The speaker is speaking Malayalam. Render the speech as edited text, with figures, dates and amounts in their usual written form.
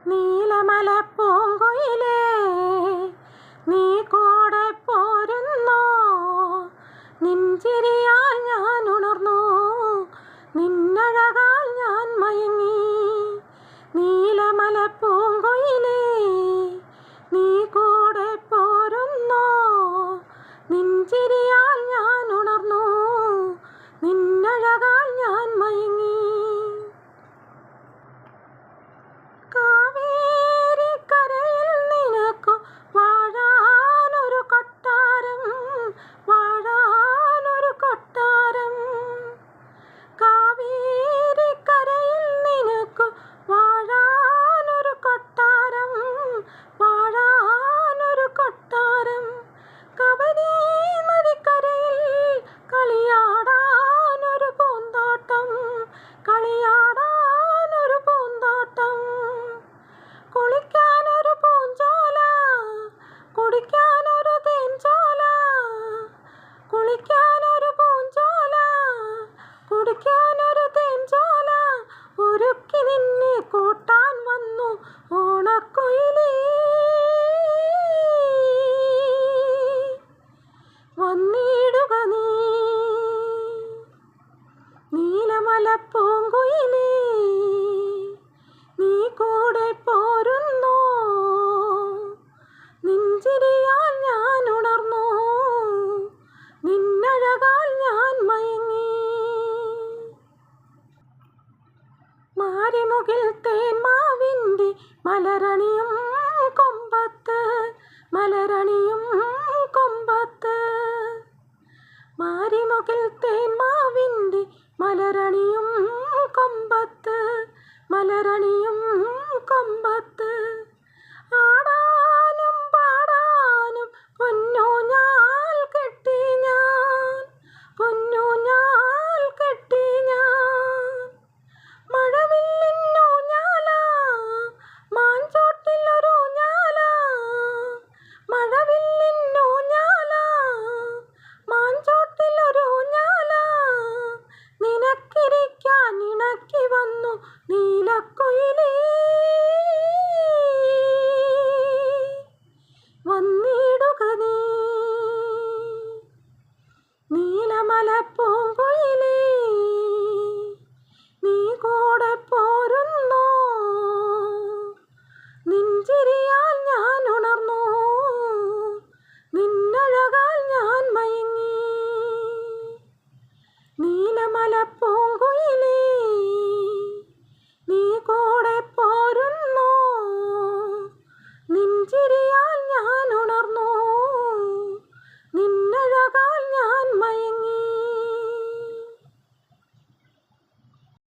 നീലമല പൂങ്കുയിലേ, നീ കൂടെ പോരുന്നോ? നിൻചിരിയാൽ ഞാൻ ഉണർന്നു, നിന്നഴകാൽ ഞാൻ മയങ്ങി. നീലമല പൂങ്കുയിലേ, നീ കൂടെ പോരുന്നോ? നിൻചിരിയാൽ ഞാൻ ഉണർന്നു, നിന്നഴകാൽ ഞാൻ മയങ്ങി. കാവേരിക്കരയിൽ നിനക്കു വാഴാനൊരു കൊട്ടാരം, വാഴാനൊരു കൊട്ടാരം. കാവേരിക്കരയിൽ നിനക്കു വാഴാനൊരു കൊട്ടാരം, വാഴാനൊരു കൊട്ടാരം. കബനി നദിക്കരയിൽ കളിയാടാനൊരു പൂന്തോട്ടം, കളിയാടാനൊരു പൂന്തോട്ടം. കുളിക്കാനൊരു പൂഞ്ചോല, കുടിക്കാനൊരു തേൻചോല. കുളിക്കാനൊരു പൂഞ്ചോല, കുടിക്കാനൊരു തേൻചോല. ഒരുക്കി നിന്നെ കൂട്ടാൻ വന്നു ഓണക്കുയിലേ, വന്നിടുക നീ. നീലമല പൂങ്കുയിലേ, നീ കൂടെ പോരുന്നോ? നിൻചിരിയാൽ ഞാൻ ഉണർന്നു, നിന്നഴകാൽ ഞാൻ മയങ്ങി. മാരിമുകിൽ തേന്മാവിൻ്റെ മലരണിയും കൊമ്പത്ത്, മലരണിയും കൊമ്പത്ത്. മാരിമുകിൽ തേന്മാവിൻ്റെ മലരണിയും കൊമ്പത്ത്, മലരണിയും കൊമ്പത്ത്. ആടാനും പാടാനും പൊന്നൂഞ്ഞാൽ കെട്ടി ഞാൻ, പൊന്നൂഞ്ഞാൽ കെട്ടി ഞാൻ. മഴവില്ലിന്നൂഞ്ഞാല, മാഞ്ചോട്ടിലൊരൂഞ്ഞാല. മഴവില്ലിന്നൂഞ്ഞാല, മാഞ്ചോട്ടിലൊരൂഞ്ഞാല. നിനക്കിരിക്കാൻ ഇണക്കി വന്നു നീലക്കുയിലേ, വന്നിടുക നീ. നീലമല പൂങ്കുയിലേ, നീ കൂടെ പോരുന്നോ? നിൻചിരിയാൽ ഞാൻ ഉണർന്നു, നിന്നഴകാൽ ഞാൻ മയങ്ങി. നീലമല പൂങ്കുയിലേ, നീ കൂടെ പോരുന്നോ? നിൻചിരി